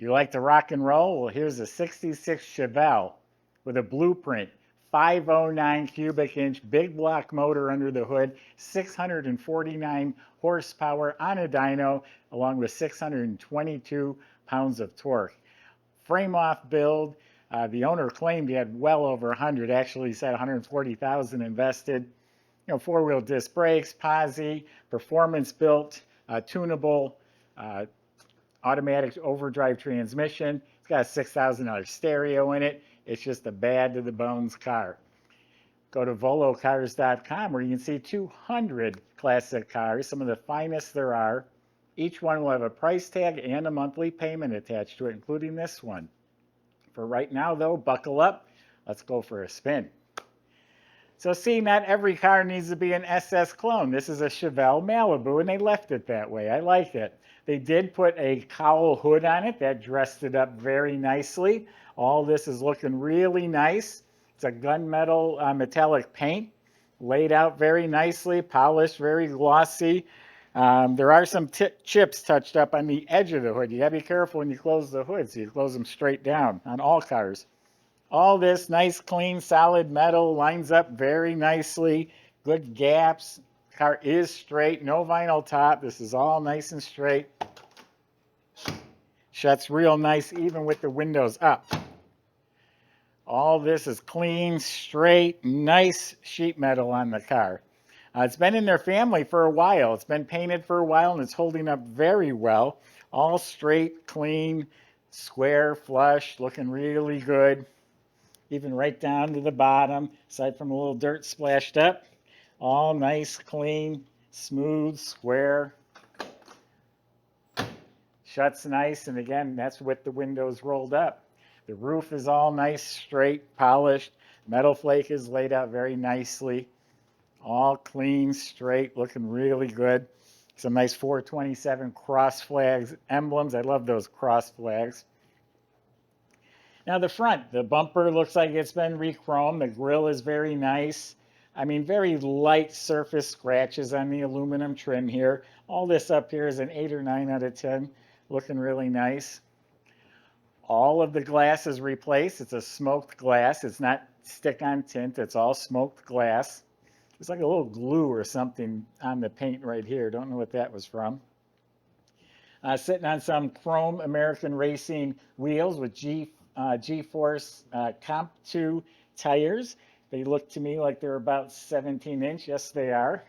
You like to rock and roll? Well, here's a 66 Chevelle with a blueprint, 509 cubic inch, big block motor under the hood, 649 horsepower on a dyno, along with 622 pounds of torque. Frame off build. The owner claimed he had well over 100, actually said 140,000 invested. You know, four-wheel disc brakes, posi, performance built, tunable, uh, automatic overdrive transmission. It's got a $6,000 stereo in it. It's just a bad to the bones car. Go to volocars.com where you can see 200 classic cars, some of the finest there are. Each one will have a price tag and a monthly payment attached to it, including this one. For right now, though, buckle up. Let's go for a spin. So see, not every car needs to be an SS clone. This is a Chevelle Malibu, and they left it that way. I like it. They did put a cowl hood on it. That dressed it up very nicely. All this is looking really nice. It's a gunmetal metallic paint, laid out very nicely, polished, very glossy. There are some chips touched up on the edge of the hood. You gotta be careful when you close the hood, so you close them straight down on all cars. All this nice, clean, solid metal lines up very nicely. Good gaps. Car is straight, no vinyl top. This is all nice and straight. Shuts real nice even with the windows up. All this is clean, straight, nice sheet metal on the car. It's been in their family for a while. It's been painted for a while and it's holding up very well. All straight, clean, square, flush, looking really good. Even right down to the bottom, aside from a little dirt splashed up. All nice, clean, smooth, square. Shuts nice, and again, that's with the windows rolled up. The roof is all nice, straight, polished. Metal flake is laid out very nicely. All clean, straight, looking really good. Some nice 427 cross flags emblems. I love those cross flags. Now the front, the bumper looks like it's been re-chromed. The grille is very nice. I mean, very light surface scratches on the aluminum trim here. All this up here is an 8 or 9 out of 10. Looking really nice. All of the glass is replaced. It's a smoked glass. It's not stick-on tint. It's all smoked glass. It's like a little glue or something on the paint right here. Don't know what that was from. Sitting on some chrome American Racing wheels with G-Force Comp 2 tires. They look to me like they're about 17 inch. Yes, they are.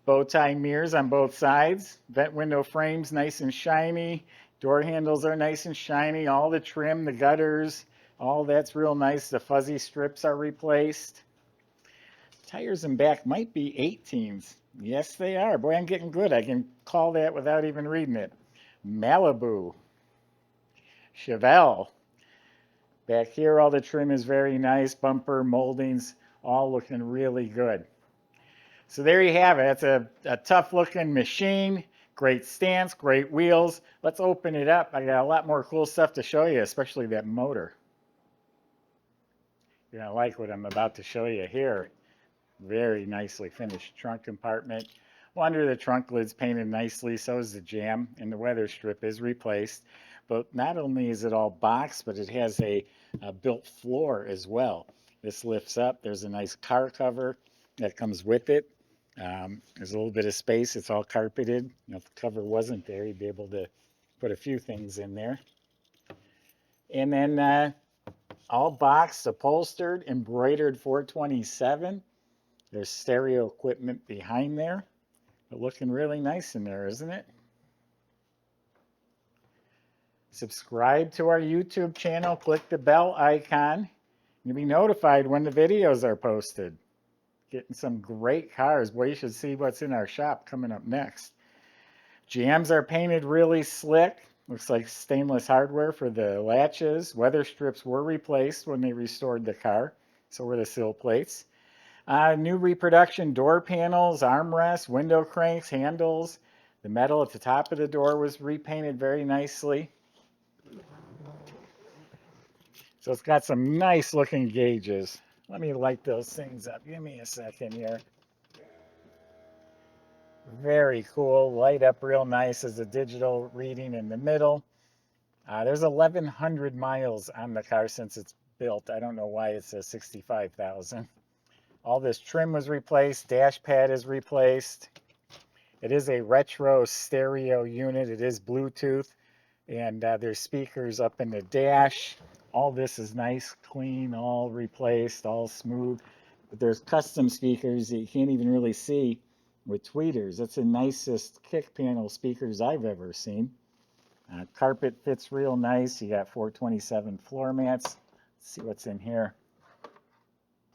Bow tie mirrors on both sides. Vent window frames nice and shiny. Door handles are nice and shiny. All the trim, the gutters, all that's real nice. The fuzzy strips are replaced. Tires in back might be 18s. Yes, they are. Boy, I'm getting good. I can call that without even reading it. Malibu. Chevelle. Back here, all the trim is very nice. Bumper, moldings, all looking really good. So there you have it. It's a tough-looking machine. Great stance, great wheels. Let's open it up. I got a lot more cool stuff to show you, especially that motor. You're going to like what I'm about to show you here. Very nicely finished trunk compartment. Well, under the trunk lid's painted nicely, so is the jamb, and the weather strip is replaced. But not only is it all boxed, but it has a built floor as well. This lifts up. There's a nice car cover that comes with it. There's a little bit of space. It's all carpeted. You know, if the cover wasn't there, you'd be able to put a few things in there. And then all boxed, upholstered, embroidered 427. There's stereo equipment behind there. But looking really nice in there, isn't it? Subscribe to our YouTube channel. Click the bell icon. You'll be notified when the videos are posted. Getting some great cars. Boy, you should see what's in our shop coming up next. Jambs are painted really slick. Looks like stainless hardware for the latches. Weather strips were replaced when they restored the car. So were the sill plates. New reproduction door panels, armrests, window cranks, handles. The metal at the top of the door was repainted very nicely. So it's got some nice looking gauges. Let me light those things up. Give me a second here. Very cool. Light up real nice as a digital reading in the middle. There's 1,100 miles on the car since it's built. I don't know why it says 65,000. All this trim was replaced. Dash pad is replaced. It is a retro stereo unit. It is Bluetooth. And there's speakers up in the dash. All this is nice, clean, all replaced, all smooth. But there's custom speakers that you can't even really see with tweeters. That's the nicest kick panel speakers I've ever seen. Carpet fits real nice. You got 427 floor mats. Let's see what's in here.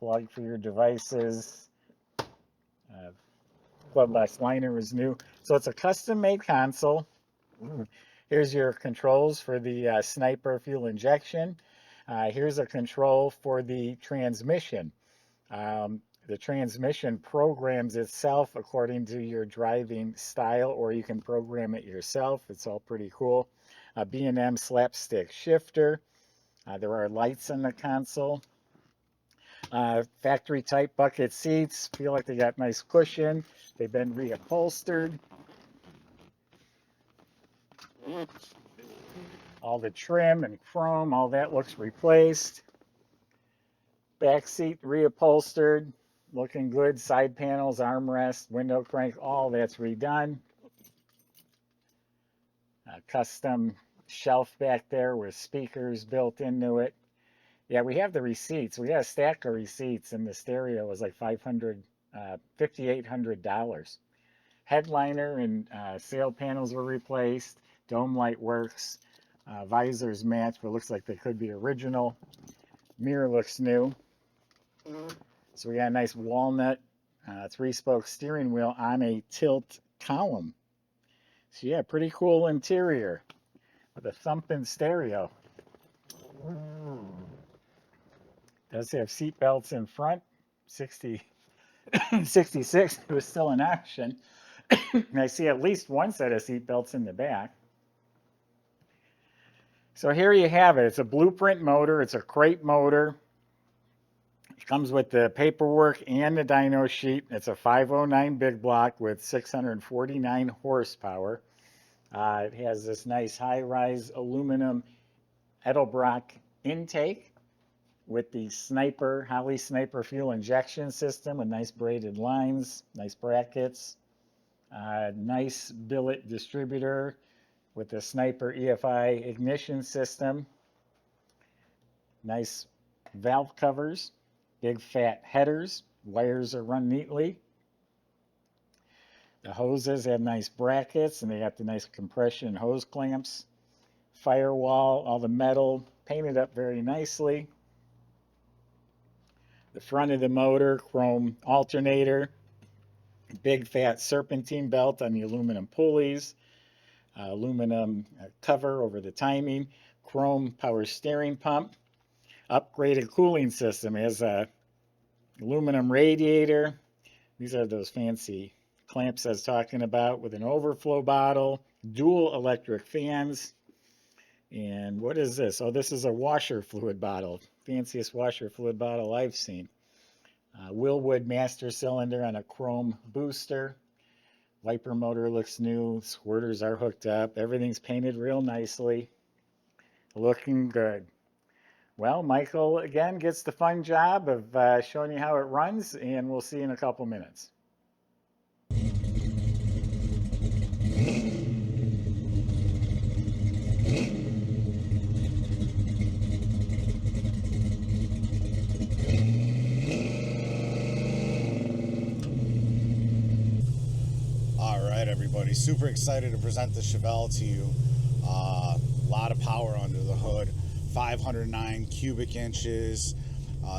Plug for your devices. Glove box liner is new. So it's a custom made console. Here's your controls for the sniper fuel injection. Here's a control for the transmission. The transmission programs itself according to your driving style, or you can program it yourself. It's all pretty cool. B&M slapstick shifter. There are lights on the console. Factory type bucket seats. Feel like they got nice cushion. They've been reupholstered. All the trim and chrome, all that looks replaced. Back seat reupholstered, looking good. Side panels, armrest, window crank, all that's redone. A custom shelf back there with speakers built into it. Yeah, we have the receipts. We got a stack of receipts, and the stereo was like $5,800. Headliner and sail panels were replaced. Dome light works. Visors match, but looks like they could be original. Mirror looks new. So we got a nice walnut 3-spoke steering wheel on a tilt column. So yeah, pretty cool interior with a thumping stereo. Does have seat belts in front. 66 it was still in action. And I see at least one set of seat belts in the back. So here you have it. It's a blueprint motor. It's a crate motor. It comes with the paperwork and the dyno sheet. It's a 509 big block with 649 horsepower. It has this nice high-rise aluminum Edelbrock intake with the Holley Sniper fuel injection system with nice braided lines, nice brackets, nice billet distributor with the Sniper EFI ignition system, nice valve covers, big fat headers, wires are run neatly. The hoses have nice brackets, and they got the nice compression hose clamps. Firewall, all the metal painted up very nicely. The front of the motor, chrome alternator, big fat serpentine belt on the aluminum pulleys, aluminum cover over the timing, chrome power steering pump, upgraded cooling system. It has a aluminum radiator. These are those fancy clamps I was talking about with an overflow bottle, dual electric fans. And what is this? Oh, this is a washer fluid bottle. Fanciest washer fluid bottle I've seen. Willwood master cylinder on a chrome booster. Wiper motor looks new. Squirters are hooked up. Everything's painted real nicely. Looking good. Well, Michael again gets the fun job of showing you how it runs, and we'll see you in a couple minutes. Everybody, super excited to present the Chevelle to you. A lot of power under the hood, 509 cubic inches.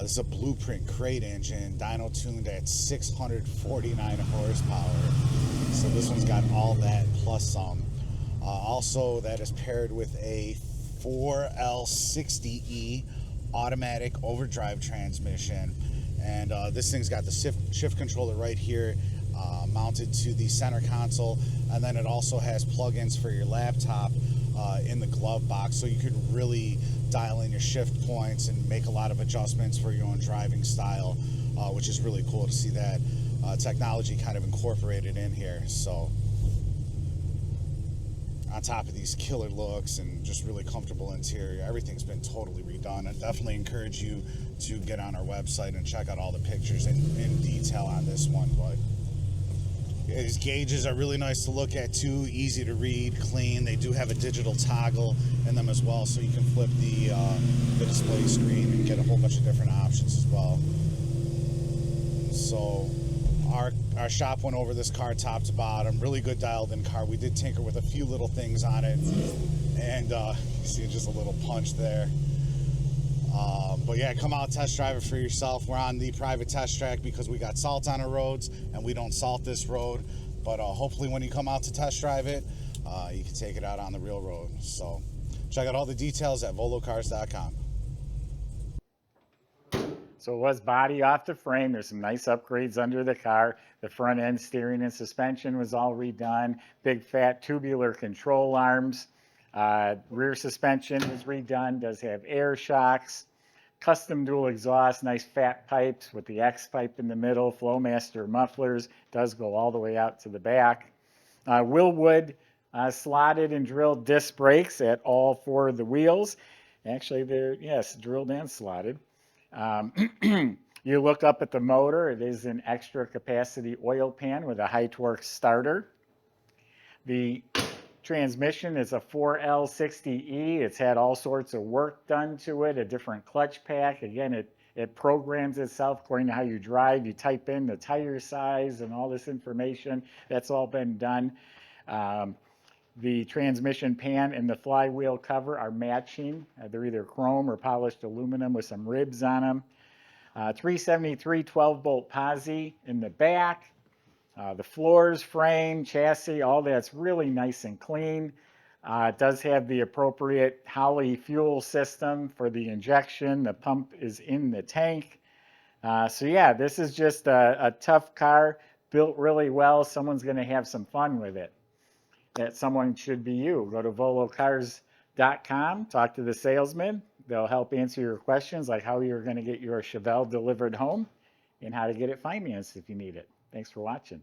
This is a blueprint crate engine, dyno tuned at 649 horsepower. So this one's got all that plus some. Also, that is paired with a 4L60E automatic overdrive transmission. And this thing's got the shift controller right here, mounted to the center console, and then it also has plugins for your laptop in the glove box, so you could really dial in your shift points and make a lot of adjustments for your own driving style, which is really cool to see that technology kind of incorporated in here. So on top of these killer looks and just really comfortable interior. Everything's been totally redone. I definitely encourage you to get on our website and check out all the pictures in detail on this one. But these gauges are really nice to look at too, easy to read, clean. They do have a digital toggle in them as well, so you can flip the display screen and get a whole bunch of different options as well. So our shop went over this car top to bottom. Really good dialed in car. We did tinker with a few little things on it, and you see just a little punch there. But yeah, come out, test drive it for yourself. We're on the private test track because we got salt on our roads and we don't salt this road. But hopefully when you come out to test drive it, you can take it out on the real road. So check out all the details at volocars.com. So it was body off the frame. There's some nice upgrades under the car. The front end steering and suspension was all redone. Big fat tubular control arms. Rear suspension was redone. Does have air shocks. Custom dual exhaust, nice fat pipes with the X pipe in the middle. Flowmaster mufflers. Does go all the way out to the back. Willwood slotted and drilled disc brakes at all 4 of the wheels. Actually, they're, yes, drilled and slotted. You look up at the motor, it is an extra capacity oil pan with a high torque starter. The transmission is a 4L60E. It's had all sorts of work done to it, a different clutch pack. Again, it programs itself according to how you drive. You type in the tire size and all this information. That's all been done. The transmission pan and the flywheel cover are matching. They're either chrome or polished aluminum with some ribs on them. 373 12-bolt posi in the back. The floors, frame, chassis, all that's really nice and clean. It does have the appropriate Holley fuel system for the injection. The pump is in the tank. So yeah, this is just a tough car, built really well. Someone's going to have some fun with it. That someone should be you. Go to volocars.com, talk to the salesman. They'll help answer your questions like how you're going to get your Chevelle delivered home and how to get it financed if you need it. Thanks for watching.